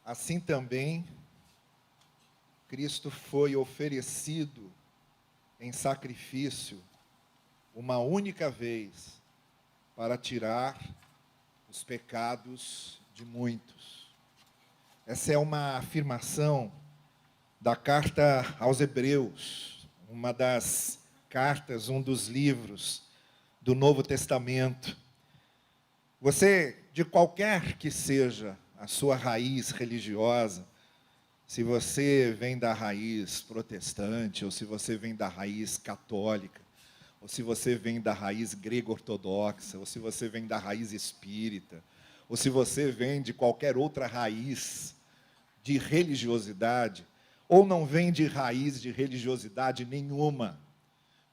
assim também Cristo foi oferecido em sacrifício uma única vez para tirar os pecados de muitos. Essa é uma afirmação da carta aos Hebreus, uma das cartas, um dos livros do Novo Testamento. Você, de qualquer que seja a sua raiz religiosa, se você vem da raiz protestante, ou se você vem da raiz católica, ou se você vem da raiz grego-ortodoxa, ou se você vem da raiz espírita, ou se você vem de qualquer outra raiz de religiosidade, ou não vem de raiz de religiosidade nenhuma,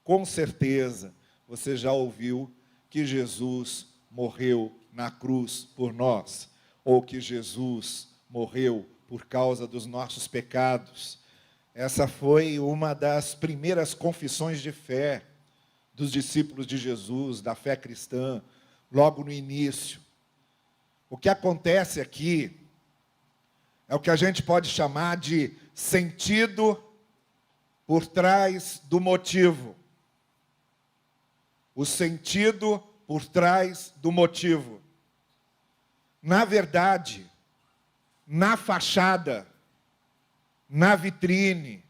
com certeza você já ouviu que Jesus morreu na cruz por nós, ou que Jesus morreu por causa dos nossos pecados. Essa foi uma das primeiras confissões de fé dos discípulos de Jesus, da fé cristã, logo no início. O que acontece aqui é o que a gente pode chamar de sentido por trás do motivo. O sentido por trás do motivo. Na verdade, na fachada, na vitrine,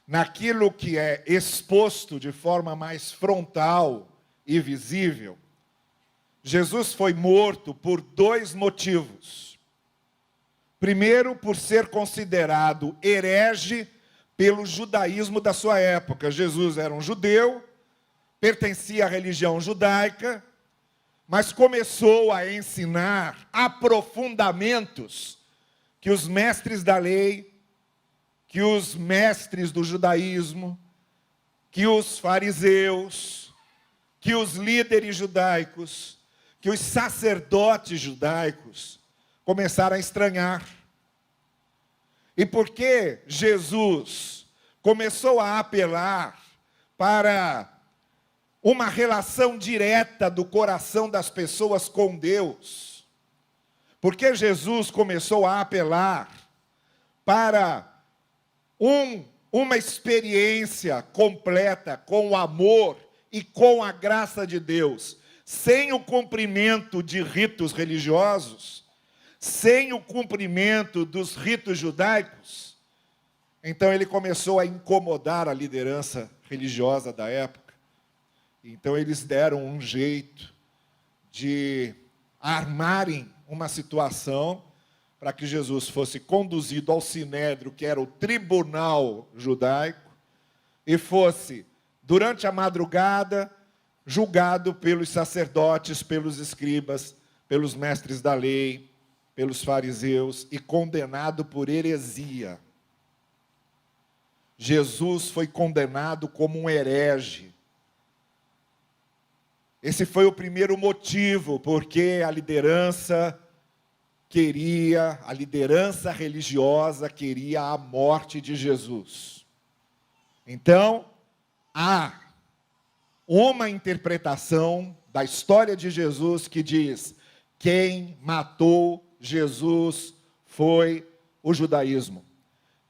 naquilo que é exposto de forma mais frontal e visível, Jesus foi morto por dois motivos. Primeiro, por ser considerado herege pelo judaísmo da sua época. Jesus era um judeu, pertencia à religião judaica, mas começou a ensinar aprofundamentos que os mestres da lei, que os mestres do judaísmo, que os fariseus, que os líderes judaicos, que os sacerdotes judaicos começaram a estranhar. E porque Jesus começou a apelar para uma relação direta do coração das pessoas com Deus, porque Jesus começou a apelar para uma experiência completa com o amor e com a graça de Deus, sem o cumprimento de ritos religiosos, sem o cumprimento dos ritos judaicos, então ele começou a incomodar a liderança religiosa da época. Então eles deram um jeito de armarem uma situação para que Jesus fosse conduzido ao sinédrio, que era o tribunal judaico, e fosse, durante a madrugada, julgado pelos sacerdotes, pelos escribas, pelos mestres da lei, pelos fariseus, e condenado por heresia. Jesus foi condenado como um herege. Esse foi o primeiro motivo, porque a liderança religiosa queria a morte de Jesus. Então, há uma interpretação da história de Jesus que diz: quem matou Jesus foi o judaísmo.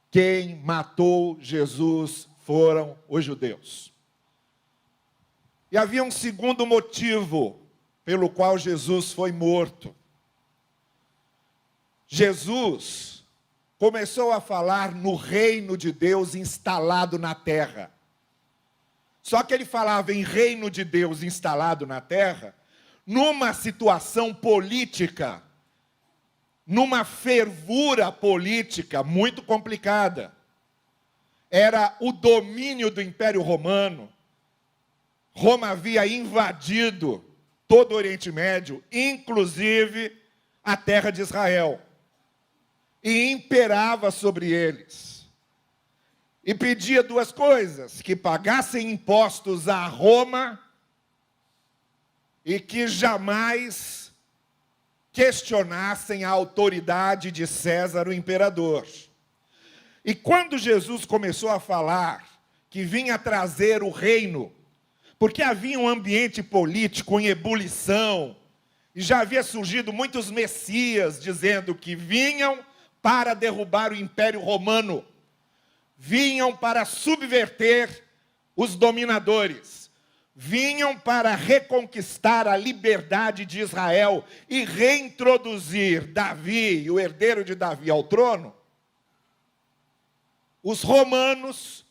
Quem matou Jesus foram os judeus. E havia um segundo motivo pelo qual Jesus foi morto. Jesus começou a falar no reino de Deus instalado na terra. Só que ele falava em reino de Deus instalado na terra, numa situação política, numa fervura política muito complicada. Era o domínio do Império Romano. Roma havia invadido todo o Oriente Médio, inclusive a terra de Israel, e imperava sobre eles. E pedia duas coisas: que pagassem impostos a Roma e que jamais questionassem a autoridade de César, o imperador. E quando Jesus começou a falar que vinha trazer o reino, porque havia um ambiente político em ebulição, e já havia surgido muitos messias dizendo que vinham para derrubar o Império Romano. Vinham para subverter os dominadores. Vinham para reconquistar a liberdade de Israel e reintroduzir Davi, o herdeiro de Davi, ao trono. Os romanos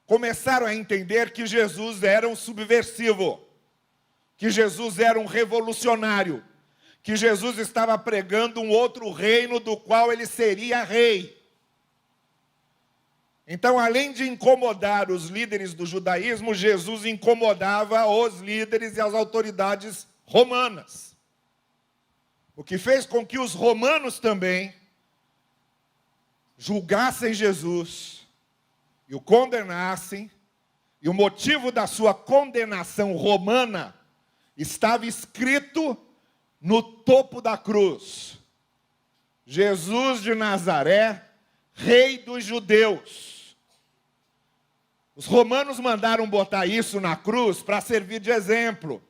começaram a entender que Jesus era um subversivo, que Jesus era um revolucionário, que Jesus estava pregando um outro reino do qual ele seria rei. Então, além de incomodar os líderes do judaísmo, Jesus incomodava os líderes e as autoridades romanas. O que fez com que os romanos também julgassem Jesus e o condenassem, e o motivo da sua condenação romana estava escrito no topo da cruz: Jesus de Nazaré, Rei dos Judeus. Os romanos mandaram botar isso na cruz para servir de exemplo,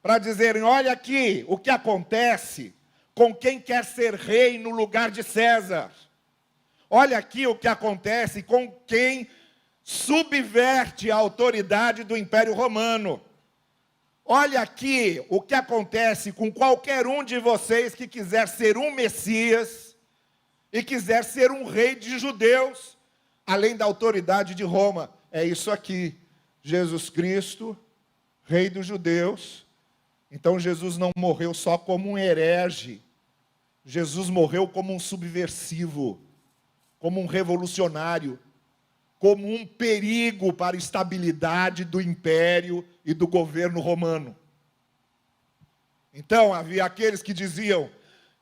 para dizerem: olha aqui o que acontece com quem quer ser rei no lugar de César. Olha aqui o que acontece com quem subverte a autoridade do Império Romano. Olha aqui o que acontece com qualquer um de vocês que quiser ser um Messias e quiser ser um rei de judeus, além da autoridade de Roma. É isso aqui, Jesus Cristo, Rei dos Judeus. Então Jesus não morreu só como um herege, Jesus morreu como um subversivo, como um revolucionário, como um perigo para a estabilidade do império e do governo romano. Então havia aqueles que diziam: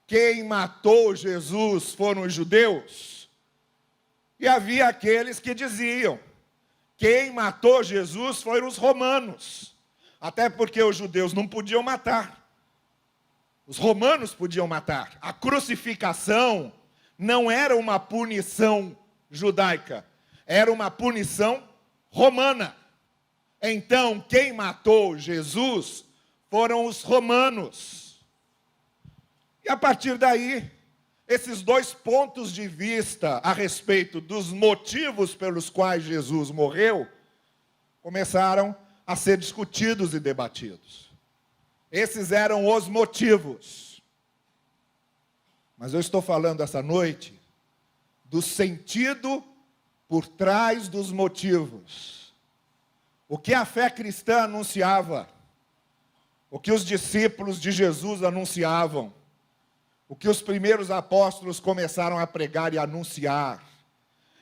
quem matou Jesus foram os judeus. E havia aqueles que diziam: quem matou Jesus foram os romanos. Até porque os judeus não podiam matar. Os romanos podiam matar. A crucificação não era uma punição judaica, era uma punição romana. Então, quem matou Jesus foram os romanos. E a partir daí, esses dois pontos de vista a respeito dos motivos pelos quais Jesus morreu começaram a ser discutidos e debatidos. Esses eram os motivos. Mas eu estou falando essa noite do sentido por trás dos motivos. O que a fé cristã anunciava, o que os discípulos de Jesus anunciavam, o que os primeiros apóstolos começaram a pregar e anunciar,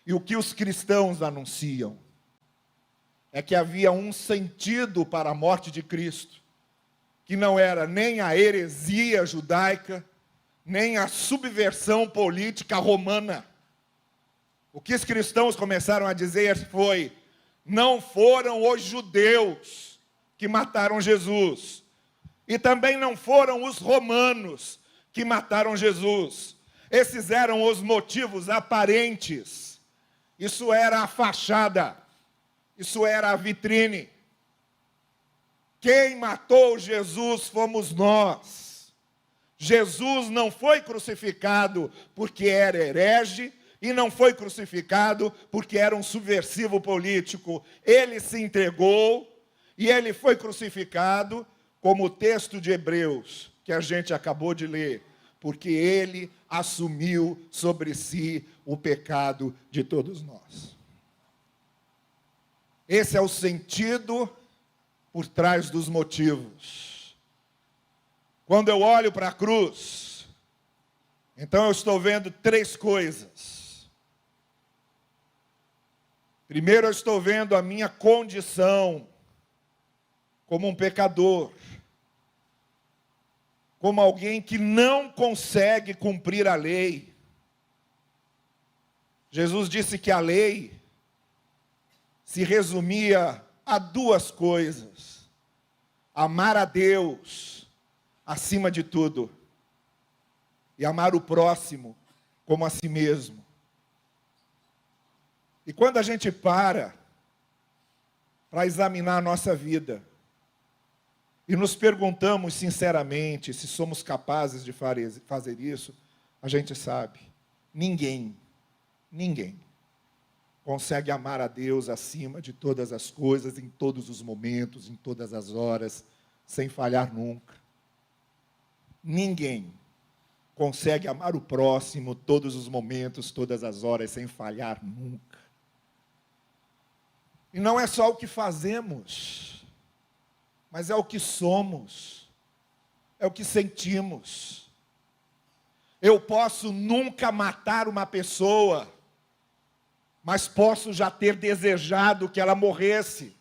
e o que os cristãos anunciam, é que havia um sentido para a morte de Cristo, que não era nem a heresia judaica, nem a subversão política romana. O que os cristãos começaram a dizer foi: não foram os judeus que mataram Jesus, e também não foram os romanos que mataram Jesus. Esses eram os motivos aparentes. Isso era a fachada, isso era a vitrine. Quem matou Jesus fomos nós. Jesus não foi crucificado porque era herege, e não foi crucificado porque era um subversivo político. Ele se entregou e ele foi crucificado, como o texto de Hebreus, que a gente acabou de ler, porque ele assumiu sobre si o pecado de todos nós. Esse é o sentido por trás dos motivos. Quando eu olho para a cruz, então eu estou vendo três coisas. Primeiro, eu estou vendo a minha condição como um pecador, como alguém que não consegue cumprir a lei. Jesus disse que a lei se resumia a duas coisas: amar a Deus acima de tudo e amar o próximo como a si mesmo. E quando a gente para examinar a nossa vida e nos perguntamos sinceramente se somos capazes de fazer isso, a gente sabe, Ninguém consegue amar a Deus acima de todas as coisas, em todos os momentos, em todas as horas, sem falhar nunca. Ninguém consegue amar o próximo todos os momentos, todas as horas, sem falhar nunca. E não é só o que fazemos, mas é o que somos, é o que sentimos. Eu posso nunca matar uma pessoa, mas posso já ter desejado que ela morresse.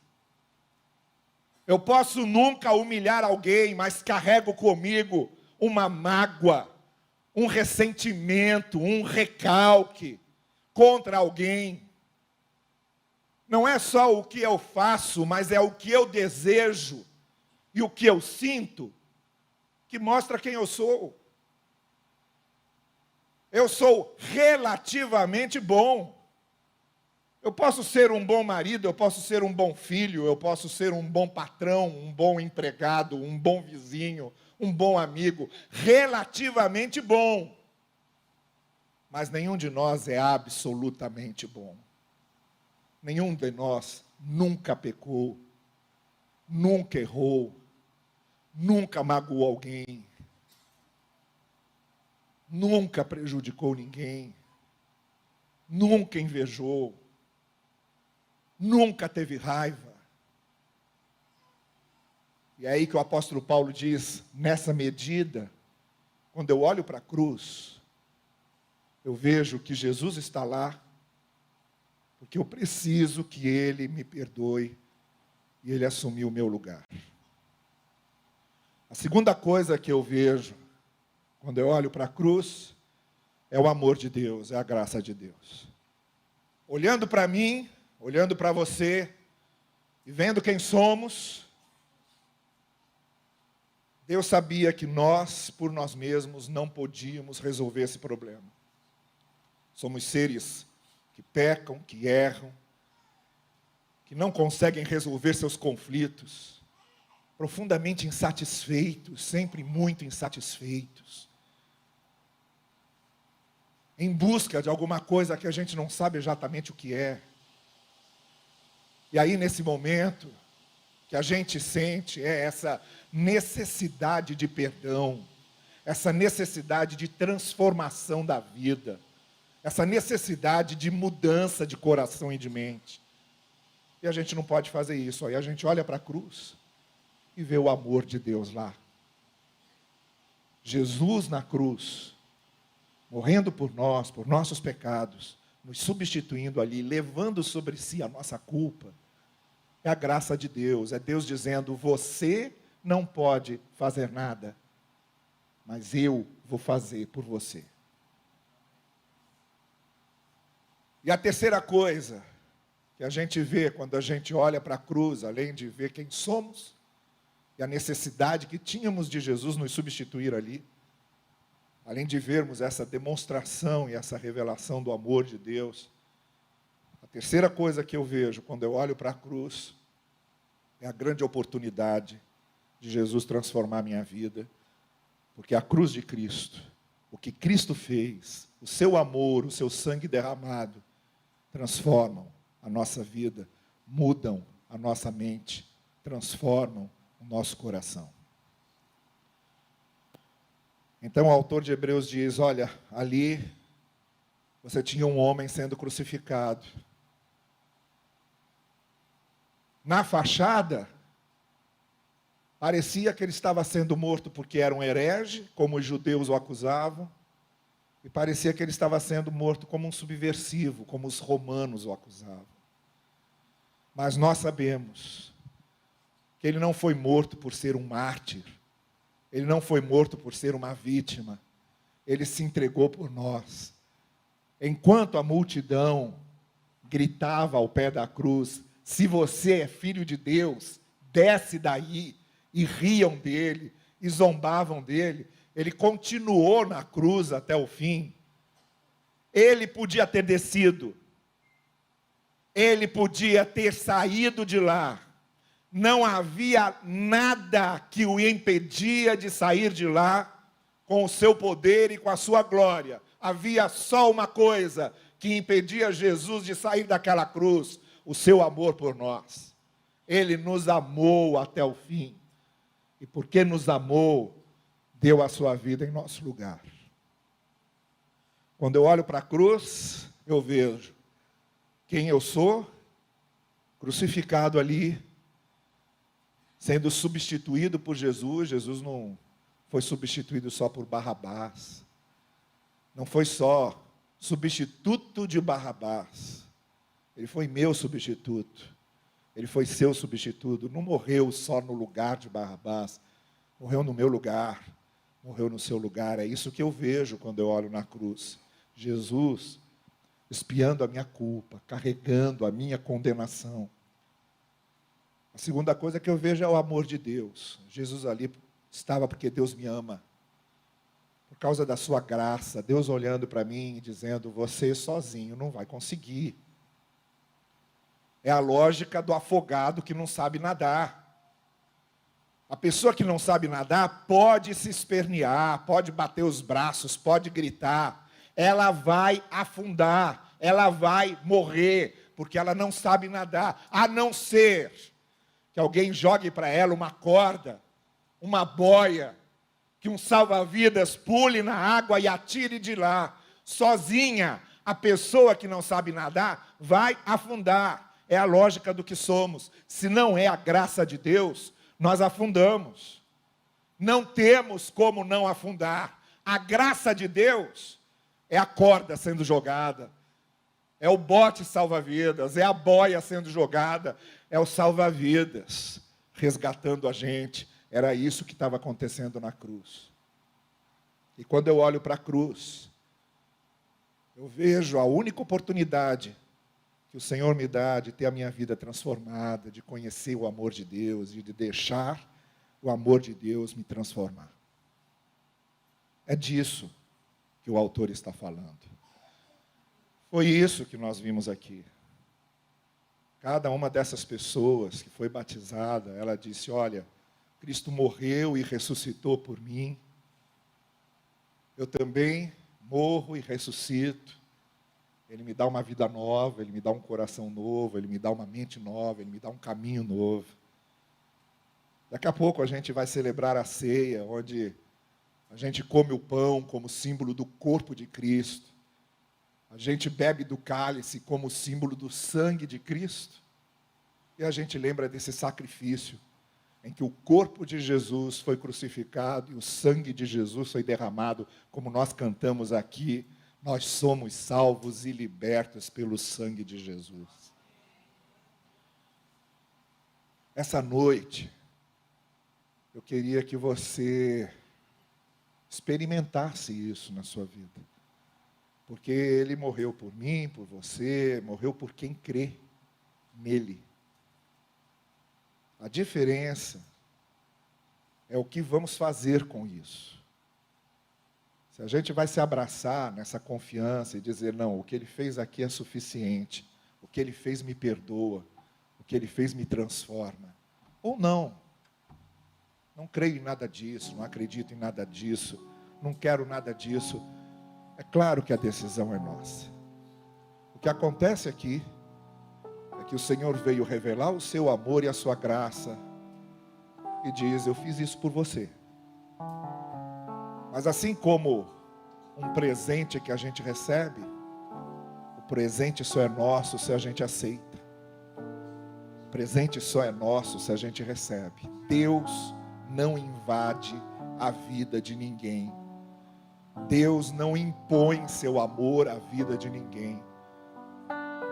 Eu posso nunca humilhar alguém, mas carrego comigo uma mágoa, um ressentimento, um recalque contra alguém. Não é só o que eu faço, mas é o que eu desejo e o que eu sinto que mostra quem eu sou. Eu sou relativamente bom. Eu posso ser um bom marido, eu posso ser um bom filho, eu posso ser um bom patrão, um bom empregado, um bom vizinho, um bom amigo, relativamente bom. Mas nenhum de nós é absolutamente bom. Nenhum de nós nunca pecou, nunca errou, nunca magoou alguém, nunca prejudicou ninguém, nunca invejou, nunca teve raiva. E é aí que o apóstolo Paulo diz, nessa medida, quando eu olho para a cruz, eu vejo que Jesus está lá, porque eu preciso que Ele me perdoe, e Ele assumiu o meu lugar. A segunda coisa que eu vejo, quando eu olho para a cruz, é o amor de Deus, é a graça de Deus. Olhando para mim, olhando para você, e vendo quem somos, Deus sabia que nós, por nós mesmos, não podíamos resolver esse problema. Somos seres que pecam, que erram, que não conseguem resolver seus conflitos, profundamente insatisfeitos, sempre muito insatisfeitos, em busca de alguma coisa que a gente não sabe exatamente o que é. E aí, nesse momento, que a gente sente é essa necessidade de perdão, essa necessidade de transformação da vida, essa necessidade de mudança de coração e de mente. E a gente não pode fazer isso. Aí a gente olha para a cruz e vê o amor de Deus lá. Jesus na cruz, morrendo por nós, por nossos pecados, nos substituindo ali, levando sobre si a nossa culpa. É a graça de Deus, é Deus dizendo, você não pode fazer nada, mas eu vou fazer por você. E a terceira coisa que a gente vê quando a gente olha para a cruz, além de ver quem somos, e a necessidade que tínhamos de Jesus nos substituir ali, além de vermos essa demonstração e essa revelação do amor de Deus, a terceira coisa que eu vejo quando eu olho para a cruz é a grande oportunidade de Jesus transformar a minha vida, porque a cruz de Cristo, o que Cristo fez, o seu amor, o seu sangue derramado, transformam a nossa vida, mudam a nossa mente, transformam o nosso coração. Então o autor de Hebreus diz, olha, ali você tinha um homem sendo crucificado. Na fachada, parecia que ele estava sendo morto porque era um herege, como os judeus o acusavam, e parecia que ele estava sendo morto como um subversivo, como os romanos o acusavam. Mas nós sabemos que ele não foi morto por ser um mártir, ele não foi morto por ser uma vítima, ele se entregou por nós. Enquanto a multidão gritava ao pé da cruz, se você é filho de Deus, desce daí, e riam dele, e zombavam dele, ele continuou na cruz até o fim. Ele podia ter descido, ele podia ter saído de lá, não havia nada que o impedia de sair de lá, com o seu poder e com a sua glória. Havia só uma coisa que impedia Jesus de sair daquela cruz: o seu amor por nós. Ele nos amou até o fim. E porque nos amou, deu a sua vida em nosso lugar. Quando eu olho para a cruz, eu vejo quem eu sou, crucificado ali, sendo substituído por Jesus. Jesus não foi substituído só por Barrabás. Não foi só substituto de Barrabás. Ele foi meu substituto. Ele foi seu substituto. Não morreu só no lugar de Barrabás. Morreu no meu lugar. Morreu no seu lugar. É isso que eu vejo quando eu olho na cruz. Jesus expiando a minha culpa, carregando a minha condenação. A segunda coisa que eu vejo é o amor de Deus. Jesus ali estava porque Deus me ama. Por causa da sua graça, Deus olhando para mim e dizendo: você sozinho não vai conseguir. É a lógica do afogado que não sabe nadar. A pessoa que não sabe nadar pode se espernear, pode bater os braços, pode gritar. Ela vai afundar, ela vai morrer, porque ela não sabe nadar, a não ser que alguém jogue para ela uma corda, uma boia, que um salva-vidas pule na água e atire de lá. Sozinha, a pessoa que não sabe nadar vai afundar. É a lógica do que somos. Se não é a graça de Deus, nós afundamos. Não temos como não afundar. A graça de Deus é a corda sendo jogada, é o bote salva-vidas, é a boia sendo jogada, é o salva-vidas resgatando a gente. Era isso que estava acontecendo na cruz. E quando eu olho para a cruz, eu vejo a única oportunidade que o Senhor me dá de ter a minha vida transformada, de conhecer o amor de Deus e de deixar o amor de Deus me transformar. É disso que o autor está falando. Foi isso que nós vimos aqui. Cada uma dessas pessoas que foi batizada, ela disse: olha, Cristo morreu e ressuscitou por mim. Eu também morro e ressuscito. Ele me dá uma vida nova, Ele me dá um coração novo, Ele me dá uma mente nova, Ele me dá um caminho novo. Daqui a pouco a gente vai celebrar a ceia, onde a gente come o pão como símbolo do corpo de Cristo. A gente bebe do cálice como símbolo do sangue de Cristo. E a gente lembra desse sacrifício em que o corpo de Jesus foi crucificado e o sangue de Jesus foi derramado, como nós cantamos aqui. Nós somos salvos e libertos pelo sangue de Jesus. Essa noite, eu queria que você experimentasse isso na sua vida. Porque Ele morreu por mim, por você, morreu por quem crê nele. A diferença é o que vamos fazer com isso. Se a gente vai se abraçar nessa confiança e dizer: não, o que Ele fez aqui é suficiente, o que Ele fez me perdoa, o que Ele fez me transforma. Ou não. Não creio em nada disso, não acredito em nada disso, não quero nada disso. É claro que a decisão é nossa. O que acontece aqui é que o Senhor veio revelar o seu amor e a sua graça e diz: eu fiz isso por você. Mas assim como um presente que a gente recebe, o presente só é nosso se a gente aceita. O presente só é nosso se a gente recebe. Deus não invade a vida de ninguém. Deus não impõe seu amor à vida de ninguém.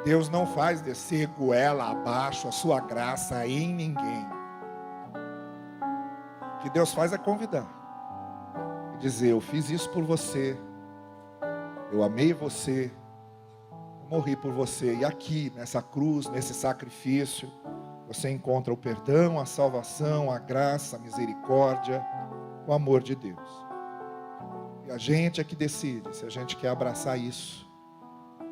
Deus não faz descer goela abaixo a sua graça em ninguém. O que Deus faz é convidar. E dizer: eu fiz isso por você. Eu amei você. Eu morri por você. E aqui, nessa cruz, nesse sacrifício, você encontra o perdão, a salvação, a graça, a misericórdia, o amor de Deus. E a gente é que decide se a gente quer abraçar isso,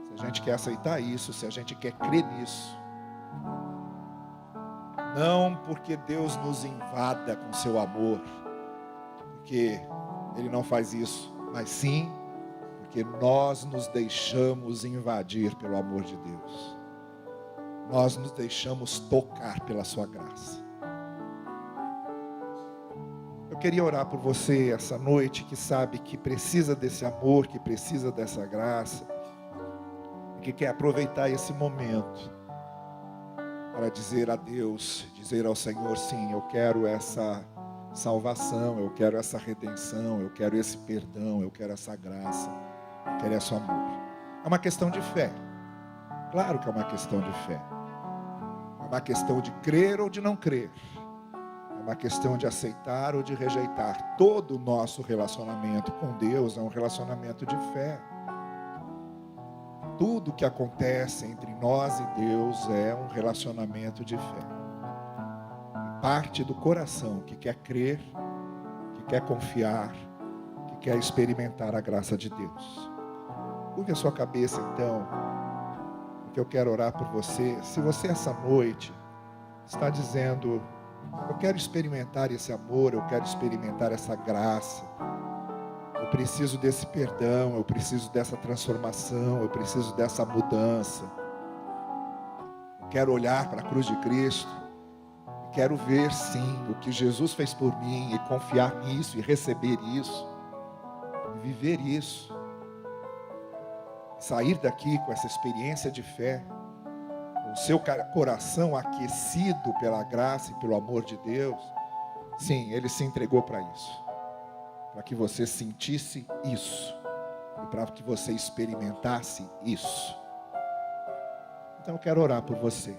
se a gente quer aceitar isso, se a gente quer crer nisso. Não porque Deus nos invada com seu amor, porque Ele não faz isso, mas sim porque nós nos deixamos invadir pelo amor de Deus. Nós nos deixamos tocar pela sua graça. Eu queria orar por você essa noite, que sabe que precisa desse amor, que precisa dessa graça, e que quer aproveitar esse momento para dizer a Deus, dizer ao Senhor: sim, eu quero essa salvação, eu quero essa redenção, eu quero esse perdão, eu quero essa graça, eu quero esse amor. É uma questão de fé. Claro que é uma questão de fé. É uma questão de crer ou de não crer. É uma questão de aceitar ou de rejeitar. Todo o nosso relacionamento com Deus é um relacionamento de fé. Tudo que acontece entre nós e Deus é um relacionamento de fé. Parte do coração que quer crer, que quer confiar, que quer experimentar a graça de Deus. Curve a sua cabeça então, porque eu quero orar por você. Se você essa noite está dizendo: eu quero experimentar esse amor, eu quero experimentar essa graça, eu preciso desse perdão, eu preciso dessa transformação, eu preciso dessa mudança, eu quero olhar para a cruz de Cristo, quero ver sim o que Jesus fez por mim e confiar nisso e receber isso, e viver isso, sair daqui com essa experiência de fé, com o seu coração aquecido pela graça e pelo amor de Deus. Sim, Ele se entregou para isso, para que você sentisse isso e para que você experimentasse isso. Então eu quero orar por você.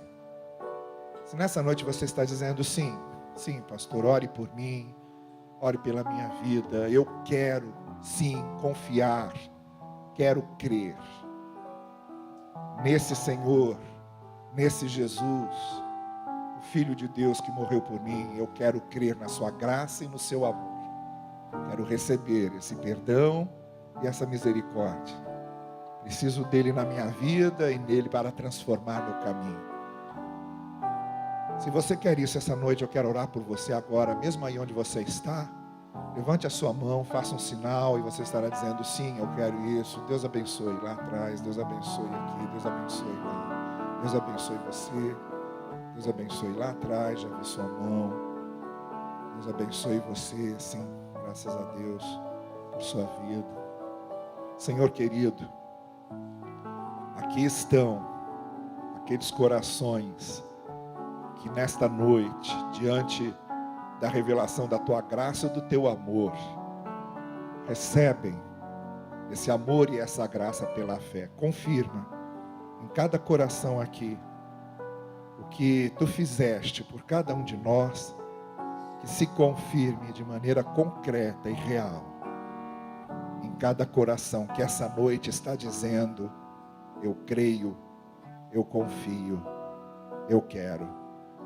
Se nessa noite você está dizendo: sim, sim, pastor, ore por mim, ore pela minha vida, eu quero, sim, confiar, quero crer nesse Senhor, nesse Jesus, o Filho de Deus que morreu por mim. Eu quero crer na sua graça e no seu amor. Quero receber esse perdão e essa misericórdia. Preciso dele na minha vida e nele para transformar meu caminho. Se você quer isso essa noite, eu quero orar por você agora, mesmo aí onde você está. Levante a sua mão, faça um sinal e você estará dizendo: sim, eu quero isso. Deus abençoe lá atrás, Deus abençoe aqui, Deus abençoe lá. Deus abençoe você, Deus abençoe lá atrás, já vi sua mão. Deus abençoe você, sim, graças a Deus por sua vida. Senhor querido, aqui estão aqueles corações que nesta noite, diante da revelação da tua graça e do teu amor, recebem esse amor e essa graça pela fé. Confirma em cada coração aqui o que tu fizeste por cada um de nós, que se confirme de maneira concreta e real em cada coração que essa noite está dizendo: eu creio, eu confio, eu quero.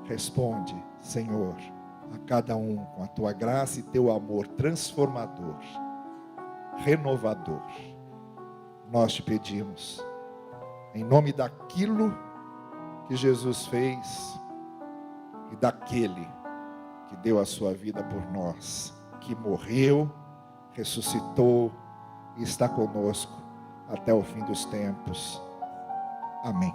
Responde, Senhor, a cada um com a tua graça e teu amor transformador, renovador. Nós te pedimos, em nome daquilo que Jesus fez e daquele que deu a sua vida por nós, que morreu, ressuscitou e está conosco até o fim dos tempos. Amém.